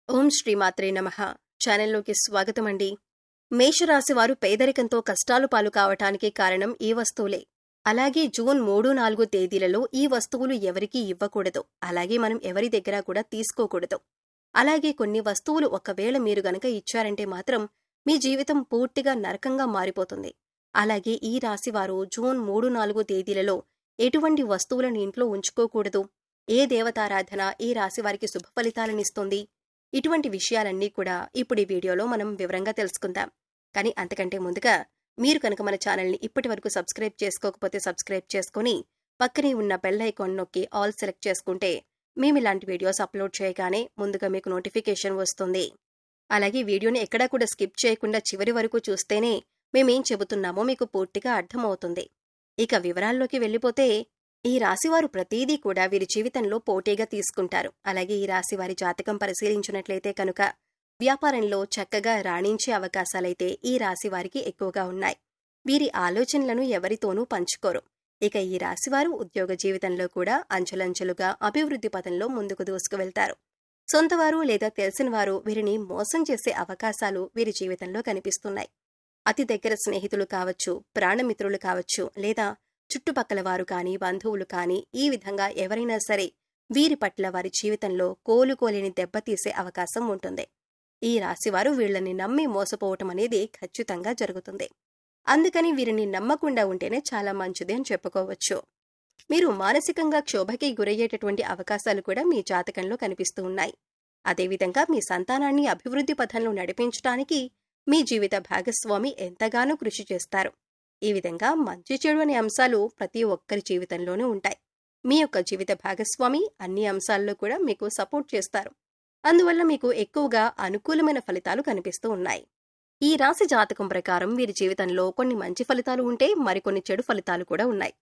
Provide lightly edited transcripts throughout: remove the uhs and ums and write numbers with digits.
ఓం శ్రీమాత్రే నమః. ఛానల్లోకి స్వాగతమండి. మేషరాశి వారు పేదరికంతో కష్టాలు పాలు కావటానికి కారణం ఈ వస్తువులే. అలాగే జూన్ 3-4 తేదీలలో ఈ వస్తువులు ఎవరికీ ఇవ్వకూడదు. అలాగే మనం ఎవరి దగ్గర కూడా తీసుకోకూడదు. అలాగే కొన్ని వస్తువులు ఒకవేళ మీరు గనక ఇచ్చారంటే మాత్రం మీ జీవితం పూర్తిగా నరకంగా మారిపోతుంది. అలాగే ఈ రాశివారు జూన్ 3-4 తేదీలలో ఎటువంటి వస్తువులను ఇంట్లో ఉంచుకోకూడదు. ఏ దేవతారాధన ఈ రాశివారికి శుభ ఫలితాలనిస్తుంది? ఇటువంటి విషయాలన్నీ కూడా ఇప్పుడు ఈ వీడియోలో మనం వివరంగా తెలుసుకుందాం. కానీ అంతకంటే ముందుగా మీరు కనుక మన ఛానల్ని ఇప్పటి వరకు సబ్స్క్రైబ్ చేసుకోకపోతే సబ్స్క్రైబ్ చేసుకుని పక్కనే ఉన్న బెల్ ఐకాన్ నొక్కి ఆల్ సెలెక్ట్ చేసుకుంటే మేము ఇలాంటి వీడియోస్ అప్లోడ్ చేయగానే ముందుగా మీకు నోటిఫికేషన్ వస్తుంది. అలాగే వీడియోని ఎక్కడా కూడా స్కిప్ చేయకుండా చివరి వరకు చూస్తేనే మేమేం చెబుతున్నామో మీకు పూర్తిగా అర్థమవుతుంది. ఇక వివరాల్లోకి వెళ్ళిపోతే ఈ రాశివారు ప్రతీదీ కూడా వీరి జీవితంలో పోటీగా తీసుకుంటారు. అలాగే ఈ రాశివారి జాతకం పరిశీలించినట్లయితే కనుక వ్యాపారంలో చక్కగా రాణించే అవకాశాలైతే ఈ రాశివారికి ఎక్కువగా ఉన్నాయి. వీరి ఆలోచనలను ఎవరితోనూ పంచుకోరు. ఇక ఈ రాశివారు ఉద్యోగ జీవితంలో కూడా అంచెలంచెలుగా అభివృద్ధి పథంలో ముందుకు దూసుకువెళ్తారు. సొంతవారు లేదా తెలిసినవారు వీరిని మోసం చేసే అవకాశాలు వీరి జీవితంలో కనిపిస్తున్నాయి. అతి దగ్గర స్నేహితులు కావచ్చు, ప్రాణమిత్రులు కావచ్చు, లేదా చుట్టుపక్కల వారు కానీ బంధువులు కానీ ఈ విధంగా ఎవరైనా సరే వీరి పట్ల వారి జీవితంలో కోలుకోలేని దెబ్బతీసే అవకాశం ఉంటుంది. ఈ రాశివారు వీళ్ళని నమ్మి మోసపోవటం అనేది ఖచ్చితంగా జరుగుతుంది. అందుకని వీరిని నమ్మకుండా ఉంటేనే చాలా మంచిది అని చెప్పుకోవచ్చు. మీరు మానసికంగా క్షోభకి గురయ్యేటటువంటి అవకాశాలు కూడా మీ జాతకంలో కనిపిస్తూ ఉన్నాయి. అదేవిధంగా మీ సంతానాన్ని అభివృద్ధి పథంలో నడిపించడానికి మీ జీవిత భాగస్వామి ఎంతగానో కృషి చేస్తారు. ఈ విధంగా మంచి చెడు అనే అంశాలు ప్రతి ఒక్కరి జీవితంలోనూ ఉంటాయి. మీ యొక్క జీవిత భాగస్వామి అన్ని అంశాల్లో కూడా మీకు సపోర్ట్ చేస్తారు. అందువల్ల మీకు ఎక్కువగా అనుకూలమైన ఫలితాలు కనిపిస్తూ ఉన్నాయి. ఈ రాశి జాతకం ప్రకారం వీరి జీవితంలో కొన్ని మంచి ఫలితాలు ఉంటే మరికొన్ని చెడు ఫలితాలు కూడా ఉన్నాయి.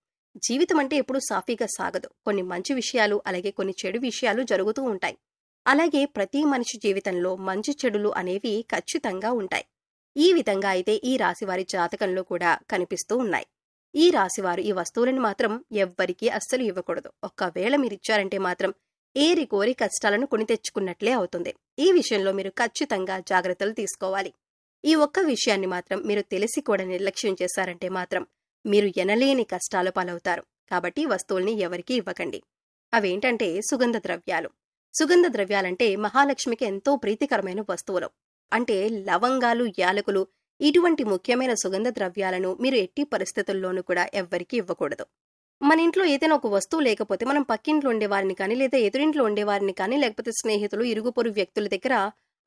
జీవితం అంటే ఎప్పుడూ సాఫీగా సాగదు. కొన్ని మంచి విషయాలు అలాగే కొన్ని చెడు విషయాలు జరుగుతూ ఉంటాయి. అలాగే ప్రతి మనిషి జీవితంలో మంచి చెడులు అనేవి ఖచ్చితంగా ఉంటాయి. ఈ విధంగా అయితే ఈ రాశివారి జాతకంలో కూడా కనిపిస్తూ ఉన్నాయి. ఈ రాశివారు ఈ వస్తువులను మాత్రం ఎవ్వరికీ అస్సలు ఇవ్వకూడదు. ఒక్కవేళ మీరిచ్చారంటే మాత్రం ఏరి కోరి కష్టాలను కొని తెచ్చుకున్నట్లే అవుతుంది. ఈ విషయంలో మీరు ఖచ్చితంగా జాగ్రత్తలు తీసుకోవాలి. ఈ ఒక్క విషయాన్ని మాత్రం మీరు తెలిసి కూడా నిర్లక్ష్యం చేశారంటే మాత్రం మీరు ఎనలేని కష్టాల పాలవుతారు. కాబట్టి వస్తువుల్ని ఎవరికీ ఇవ్వకండి. అవేంటంటే సుగంధ ద్రవ్యాలు. సుగంధ ద్రవ్యాలంటే మహాలక్ష్మికి ఎంతో ప్రీతికరమైన వస్తువులు. అంటే లవంగాలు, యాలకులు ఇటువంటి ముఖ్యమైన సుగంధ ద్రవ్యాలను మీరు ఎట్టి పరిస్థితుల్లోనూ కూడా ఎవ్వరికీ ఇవ్వకూడదు. మన ఇంట్లో ఏదైనా ఒక వస్తువు లేకపోతే మనం పక్కింట్లో ఉండేవారిని కానీ లేదా ఎదురింట్లో ఉండేవారిని కానీ లేకపోతే స్నేహితులు, ఇరుగు పొరుగు వ్యక్తుల దగ్గర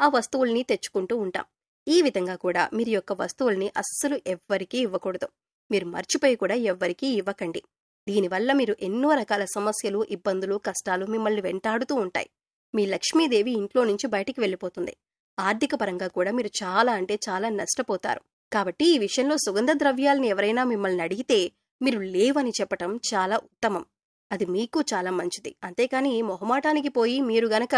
ఆ వస్తువుల్ని తెచ్చుకుంటూ ఉంటాం. ఈ విధంగా కూడా మీరు యొక్క వస్తువుల్ని అస్సలు ఎవ్వరికీ ఇవ్వకూడదు. మీరు మర్చిపోయి కూడా ఎవ్వరికీ ఇవ్వకండి. దీనివల్ల మీరు ఎన్నో రకాల సమస్యలు, ఇబ్బందులు, కష్టాలు మిమ్మల్ని వెంటాడుతూ ఉంటాయి. మీ లక్ష్మీదేవి ఇంట్లో నుంచి బయటికి వెళ్ళిపోతుంది. ఆర్థిక పరంగా కూడా మీరు చాలా అంటే చాలా నష్టపోతారు. కాబట్టి ఈ విషయంలో సుగంధ ద్రవ్యాలను ఎవరైనా మిమ్మల్ని అడిగితే మీరు లేవని చెప్పటం చాలా ఉత్తమం. అది మీకు చాలా మంచిది. అంతేకాని మొహమాటానికి పోయి మీరు గనక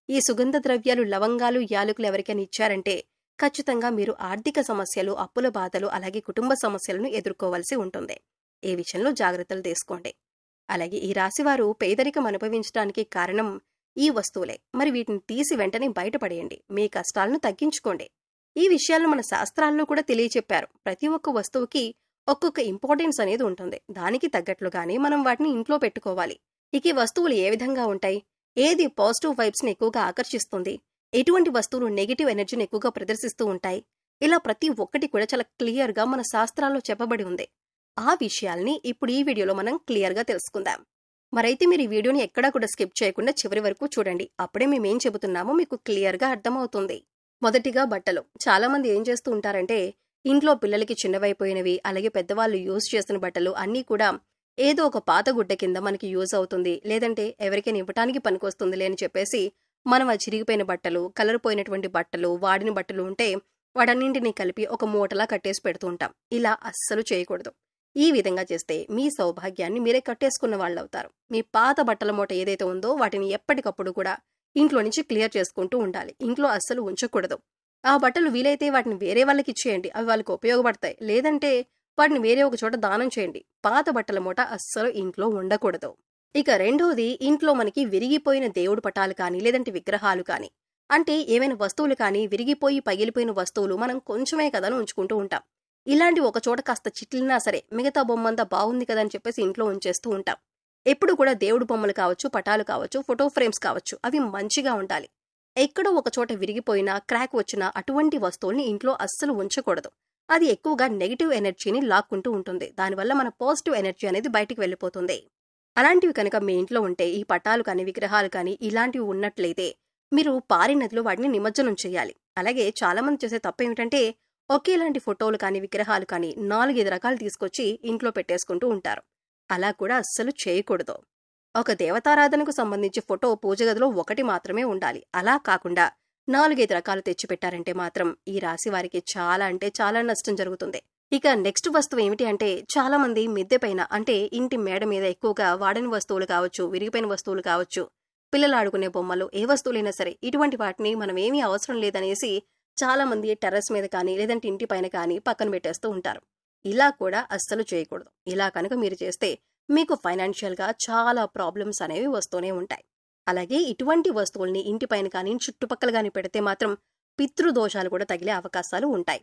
ఈ సుగంధ ద్రవ్యాలు, లవంగాలు, యాలకులు ఎవరికైనా ఇచ్చారంటే ఖచ్చితంగా మీరు ఆర్థిక సమస్యలు, అప్పుల బాధలు అలాగే కుటుంబ సమస్యలను ఎదుర్కోవాల్సి ఉంటుంది. ఈ విషయంలో జాగ్రత్తలు తీసుకోండి. అలాగే ఈ రాశివారు పేదరికం అనుభవించడానికి కారణం ఈ వస్తువులే. మరి వీటిని తీసి వెంటనే బయటపడేయండి. మీ కష్టాలను తగ్గించుకోండి. ఈ విషయాలను మన శాస్త్రాల్లో కూడా తెలియచెప్పారు. ప్రతి ఒక్క వస్తువుకి ఒక్కొక్క ఇంపార్టెన్స్ అనేది ఉంటుంది. దానికి తగ్గట్లుగానే మనం వాటిని ఇంట్లో పెట్టుకోవాలి. ఇక ఈ వస్తువులు ఏ విధంగా ఉంటాయి? ఏది పాజిటివ్ వైబ్స్ ని ఎక్కువగా ఆకర్షిస్తుంది? ఎటువంటి వస్తువులు నెగిటివ్ ఎనర్జీని ఎక్కువగా ప్రదర్శిస్తూ ఉంటాయి? ఇలా ప్రతి ఒక్కటి కూడా చాలా క్లియర్ గా మన శాస్త్రాల్లో చెప్పబడి ఉంది. ఆ విషయాల్ని ఇప్పుడు ఈ వీడియోలో మనం క్లియర్ గా తెలుసుకుందాం. మరైతే మీరు ఈ వీడియోని ఎక్కడా కూడా స్కిప్ చేయకుండా చివరి వరకు చూడండి. అప్పుడే మేమేం చెబుతున్నామో మీకు క్లియర్ గా అర్థమవుతుంది. మొదటిగా బట్టలు. చాలా మంది ఏం చేస్తూ ఉంటారంటే ఇంట్లో పిల్లలకి చిన్నవైపోయినవి అలాగే పెద్దవాళ్ళు యూజ్ చేసిన బట్టలు అన్నీ కూడా ఏదో ఒక పాత గుడ్డ కింద మనకి యూజ్ అవుతుంది, లేదంటే ఎవరికైనా ఇవ్వటానికి పనికొస్తుందిలే అని చెప్పేసి మనం ఆ చిరిగిపోయిన బట్టలు, కలర్ పోయినటువంటి బట్టలు, వాడిన బట్టలు ఉంటే వాటన్నింటినీ కలిపి ఒక మూటలా కట్టేసి పెడుతూ ఉంటాం. ఇలా అస్సలు చేయకూడదు. ఈ విధంగా చేస్తే మీ సౌభాగ్యాన్ని మీరే కట్టేసుకున్న వాళ్ళవుతారు. మీ పాత బట్టల మూట ఏదైతే ఉందో వాటిని ఎప్పటికప్పుడు కూడా ఇంట్లో నుంచి క్లియర్ చేసుకుంటూ ఉండాలి. ఇంట్లో అస్సలు ఉంచకూడదు. ఆ బట్టలు వీలైతే వాటిని వేరే వాళ్ళకి ఇచ్చేయండి. అవి వాళ్ళకి ఉపయోగపడతాయి. లేదంటే వాటిని వేరే ఒక చోట దానం చేయండి. పాత బట్టల మూట అస్సలు ఇంట్లో ఉండకూడదు. ఇక రెండోది, ఇంట్లో మనకి విరిగిపోయిన దేవుడు పటాలు కానీ లేదంటే విగ్రహాలు కానీ అంటే ఏవైనా వస్తువులు కానీ విరిగిపోయి పగిలిపోయిన వస్తువులు మనం కొంచెమే కదా అని ఉంచుకుంటూ ఉంటాం. ఇలాంటి ఒక చోట కాస్త చిట్లినా సరే మిగతా బొమ్మంతా బాగుంది కదా అని చెప్పేసి ఇంట్లో ఉంచేస్తూ ఉంటాం. ఎప్పుడు కూడా దేవుడు బొమ్మలు కావచ్చు, పటాలు కావచ్చు, ఫోటో ఫ్రేమ్స్ కావచ్చు, అవి మంచిగా ఉండాలి. ఎక్కడో ఒక చోట విరిగిపోయినా, క్రాక్ వచ్చినా అటువంటి వస్తువుల్ని ఇంట్లో అస్సలు ఉంచకూడదు. అది ఎక్కువగా నెగిటివ్ ఎనర్జీని లాక్కుంటూ ఉంటుంది. దానివల్ల మన పాజిటివ్ ఎనర్జీ అనేది బయటికి వెళ్ళిపోతుంది. అలాంటివి కనుక మీ ఇంట్లో ఉంటే, ఈ పటాలు కానీ, విగ్రహాలు కానీ ఇలాంటివి ఉన్నట్లయితే మీరు పారే నదిలో వాటిని నిమజ్జనం చేయాలి. అలాగే చాలామంది చేసే తప్పేమిటంటే, ఒకేలాంటి ఫోటోలు కానీ, విగ్రహాలు కానీ 4, 5 రకాలు తీసుకొచ్చి ఇంట్లో పెట్టేసుకుంటూ ఉంటారు. అలా కూడా అస్సలు చేయకూడదు. ఒక దేవతారాధనకు సంబంధించి ఫోటో పూజ గదిలో ఒకటి మాత్రమే ఉండాలి. అలా కాకుండా 4, 5 రకాలు తెచ్చిపెట్టారంటే మాత్రం ఈ రాశి వారికి చాలా అంటే చాలా నష్టం జరుగుతుంది. ఇక నెక్స్ట్ వస్తువు ఏమిటి అంటే, చాలా మంది మిద్దె పైన అంటే ఇంటి మేడ మీద ఎక్కువగా వాడని వస్తువులు కావచ్చు, విరిగిపోయిన వస్తువులు కావచ్చు, పిల్లలు ఆడుకునే బొమ్మలు, ఏ వస్తువులైనా సరే ఇటువంటి వాటిని మనం ఏమీ అవసరం లేదనేసి చాలా మంది టెర్రస్ మీద కానీ లేదంటే ఇంటి పైన కానీ పక్కన పెట్టేస్తూ ఉంటారు. ఇలా కూడా అస్సలు చేయకూడదు. ఇలా కనుక మీరు చేస్తే మీకు ఫైనాన్షియల్ గా చాలా ప్రాబ్లమ్స్ అనేవి వస్తూనే ఉంటాయి. అలాగే ఇటువంటి వస్తువుల్ని ఇంటి పైన కానీ చుట్టుపక్కల కానీ పెడితే మాత్రం పితృదోషాలు కూడా తగిలే అవకాశాలు ఉంటాయి.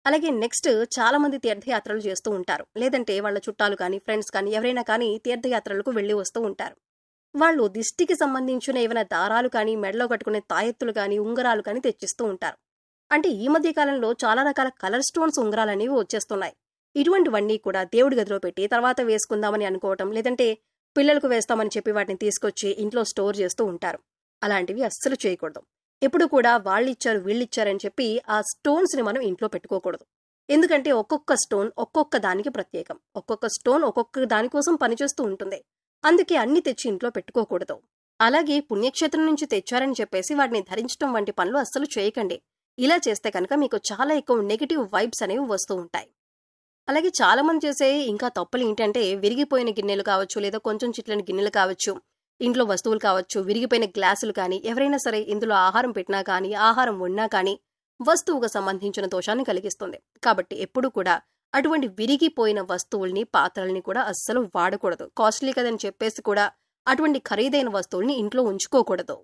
అలాగే నెక్స్ట్ చాలా మంది తీర్థయాత్రలు చేస్తూ ఉంటారు. లేదంటే వాళ్ళ చుట్టాలు కానీ ఫ్రెండ్స్ కానీ ఎవరైనా కానీ తీర్థయాత్రలకు వెళ్లి వస్తూ ఉంటారు. వాళ్ళు దిష్టికి సంబంధించిన ఏమైనా దారాలు కానీ, మెడలో కట్టుకునే తాయెత్తులు కానీ, ఉంగరాలు కానీ తెచ్చిస్తూ ఉంటారు. అంటే ఈ మధ్య కాలంలో చాలా రకాల కలర్ స్టోన్స్ ఉంగరాలు అనేవి వచ్చేస్తున్నాయి. ఇటువంటివన్నీ కూడా దేవుడి గదిలో పెట్టి తర్వాత వేసుకుందామని అనుకోవటం, లేదంటే పిల్లలకు వేస్తామని చెప్పి వాటిని తీసుకొచ్చి ఇంట్లో స్టోర్ చేస్తూ ఉంటారు. అలాంటివి అస్సలు చేయకూడదు. ఎప్పుడు కూడా వాళ్ళిచ్చారు వీళ్ళిచ్చారని చెప్పి ఆ స్టోన్స్ ని మనం ఇంట్లో పెట్టుకోకూడదు. ఎందుకంటే ఒక్కొక్క స్టోన్ ఒక్కొక్క దానికి ప్రత్యేకం. ఒక్కొక్క స్టోన్ ఒక్కొక్క దానికోసం పనిచేస్తూ ఉంటుంది. అందుకే అన్ని తెచ్చి ఇంట్లో పెట్టుకోకూడదు. అలాగే పుణ్యక్షేత్రం నుంచి తెచ్చారని చెప్పేసి వాటిని ధరించడం వంటి పనులు అస్సలు చేయకండి. ఇలా చేస్తే కనుక మీకు చాలా ఎక్కువ నెగిటివ్ వైబ్స్ అనేవి వస్తూ ఉంటాయి. అలాగే చాలా మంది చేసే ఇంకా తప్పులు ఏంటంటే, విరిగిపోయిన గిన్నెలు కావచ్చు, లేదా కొంచెం చిట్లని గిన్నెలు కావచ్చు, ఇంట్లో వస్తువులు కావచ్చు, విరిగిపోయిన గ్లాసులు కానీ, ఎవరైనా సరే ఇందులో ఆహారం పెట్టినా కానీ, ఆహారం వండినా కానీ వస్తువుకు సంబంధించిన దోషాన్ని కలిగిస్తుంది. కాబట్టి ఎప్పుడు కూడా అటువంటి విరిగిపోయిన వస్తువుల్ని, పాత్రల్ని కూడా అస్సలు వాడకూడదు. కాస్ట్లీ కదని చెప్పేసి కూడా అటువంటి ఖరీదైన వస్తువుల్ని ఇంట్లో ఉంచుకోకూడదు.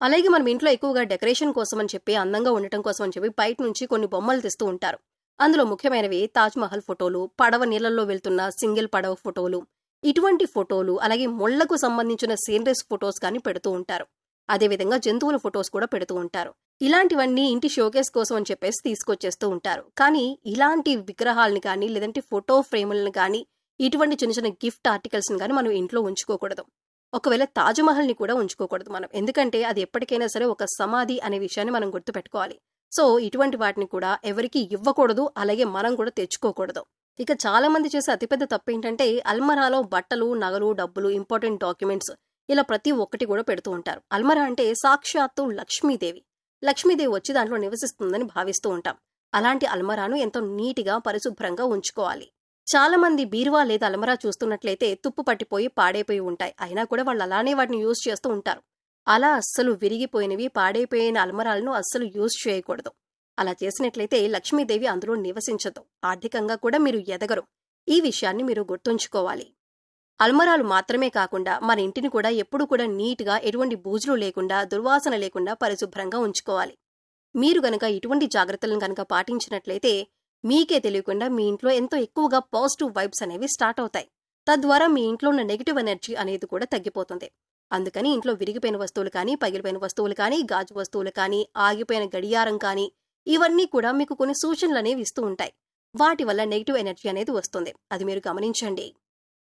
అలాగే మనం ఇంట్లో ఎక్కువగా డెకరేషన్ కోసం అని చెప్పి, అందంగా ఉండటం కోసం అని చెప్పి బయట నుంచి కొన్ని బొమ్మలు తెస్తూ ఉంటారు. అందులో ముఖ్యమైనవి తాజ్‌మహల్ ఫోటోలు, పడవ నీళ్లలో వెళ్తున్న సింగిల్ పడవ ఫోటోలు, ఇటువంటి ఫోటోలు, అలాగే ముళ్లకు సంబంధించిన సీనరీస్ ఫోటోస్ కానీ పెడుతూ ఉంటారు. అదేవిధంగా జంతువుల ఫోటోస్ కూడా పెడుతూ ఉంటారు. ఇలాంటివన్నీ ఇంటి షోకేస్ కోసం అని చెప్పేసి తీసుకొచ్చేస్తూ ఉంటారు. కానీ ఇలాంటి విగ్రహాలను కానీ, లేదంటే ఫోటో ఫ్రేములను కానీ, ఇటువంటి చిన్న చిన్న గిఫ్ట్ ఆర్టికల్స్ని కానీ మనం ఇంట్లో ఉంచుకోకూడదు. ఒకవేళ తాజ్‌మహల్ని కూడా ఉంచుకోకూడదు మనం. ఎందుకంటే అది ఎప్పటికైనా సరే ఒక సమాధి అనే విషయాన్ని మనం గుర్తుపెట్టుకోవాలి. సో ఇటువంటి వాటిని కూడా ఎవరికి ఇవ్వకూడదు. అలాగే మనం కూడా తెచ్చుకోకూడదు. ఇక చాలా మంది చేసే అతిపెద్ద తప్పు ఏంటంటే, అల్మరాలో బట్టలు, నగలు, డబ్బులు, ఇంపార్టెంట్ డాక్యుమెంట్స్ ఇలా ప్రతి ఒక్కటి కూడా పెడుతూ ఉంటారు. అల్మరా అంటే సాక్షాత్తు లక్ష్మీదేవి. లక్ష్మీదేవి వచ్చి దాంట్లో నివసిస్తుందని భావిస్తూ ఉంటాం. అలాంటి అల్మరాను ఎంతో నీటిగా పరిశుభ్రంగా ఉంచుకోవాలి. చాలా మంది బీరువా లేదా అల్మరా చూస్తున్నట్లయితే తుప్పు పట్టిపోయి పాడైపోయి ఉంటాయి. అయినా కూడా వాళ్ళు అలానే వాటిని యూజ్ చేస్తూ ఉంటారు. అలా అస్సలు విరిగిపోయినవి, పాడైపోయిన అల్మరాలను అస్సలు యూజ్ చేయకూడదు. అలా చేసినట్లయితే లక్ష్మీదేవి అందులో నివసించదు. ఆర్థికంగా కూడా మీరు ఎదగరు. ఈ విషయాన్ని మీరు గుర్తుంచుకోవాలి. అల్మరాలు మాత్రమే కాకుండా మన ఇంటిని కూడా ఎప్పుడు కూడా నీట్గా, ఎటువంటి బూజులు లేకుండా, దుర్వాసన లేకుండా పరిశుభ్రంగా ఉంచుకోవాలి. మీరు గనక ఇటువంటి జాగ్రత్తలను గనక పాటించినట్లయితే మీకే తెలియకుండా మీ ఇంట్లో ఎంతో ఎక్కువగా పాజిటివ్ వైబ్స్ అనేవి స్టార్ట్ అవుతాయి. తద్వారా మీ ఇంట్లో ఉన్న నెగిటివ్ ఎనర్జీ అనేది కూడా తగ్గిపోతుంది. అందుకని ఇంట్లో విరిగిపోయిన వస్తువులు కానీ, పగిలిపోయిన వస్తువులు కానీ, గాజు వస్తువులు కానీ, ఆగిపోయిన గడియారం కానీ, ఇవన్నీ కూడా మీకు కొన్ని సూచనలు అనేవి ఇస్తూ ఉంటాయి. వాటి వల్ల నెగిటివ్ ఎనర్జీ అనేది వస్తుంది. అది మీరు గమనించండి.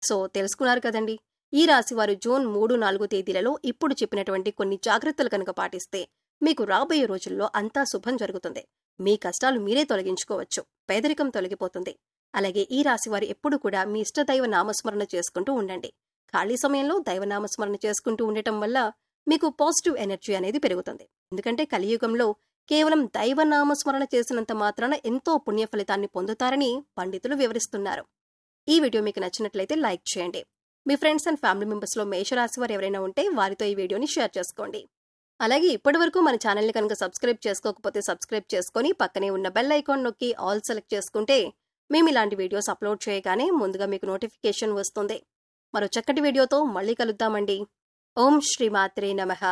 సో తెలుసుకున్నారు కదండి. ఈ రాశి వారు జూన్ 3, 4 తేదీలలో ఇప్పుడు చెప్పినటువంటి కొన్ని జాగ్రత్తలు కనుక పాటిస్తే మీకు రాబోయే రోజుల్లో అంతా శుభం జరుగుతుంది. మీ కష్టాలు మీరే తొలగించుకోవచ్చు. పేదరికం తొలగిపోతుంది. అలాగే ఈ రాశి వారు ఎప్పుడు కూడా మీ ఇష్టదైవ నామస్మరణ చేసుకుంటూ ఉండండి. ఖాళీ సమయంలో దైవనామస్మరణ చేసుకుంటూ ఉండటం వల్ల మీకు పాజిటివ్ ఎనర్జీ అనేది పెరుగుతుంది. ఎందుకంటే కలియుగంలో కేవలం దైవనామస్మరణ చేసినంత మాత్రాన ఎంతో పుణ్య ఫలితాన్ని పొందుతారని పండితులు వివరిస్తున్నారు. ఈ వీడియో మీకు నచ్చినట్లయితే లైక్ చేయండి. మీ ఫ్రెండ్స్ అండ్ ఫ్యామిలీ మెంబర్స్లో మేషరాశి వారు ఎవరైనా ఉంటే వారితో ఈ వీడియోని షేర్ చేసుకోండి. అలాగే ఇప్పటివరకు మన ఛానల్ని కనుక సబ్స్క్రైబ్ చేసుకోకపోతే సబ్స్క్రైబ్ చేసుకొని పక్కనే ఉన్న బెల్ ఐకాన్ నొక్కి ఆల్ సెలెక్ట్ చేసుకుంటే మేము ఇలాంటి వీడియోస్ అప్లోడ్ చేయగానే ముందుగా మీకు నోటిఫికేషన్ వస్తుంది. మరో చక్కటి వీడియోతో మళ్ళీ కలుద్దామండి. ఓం శ్రీమాత్రే నమః.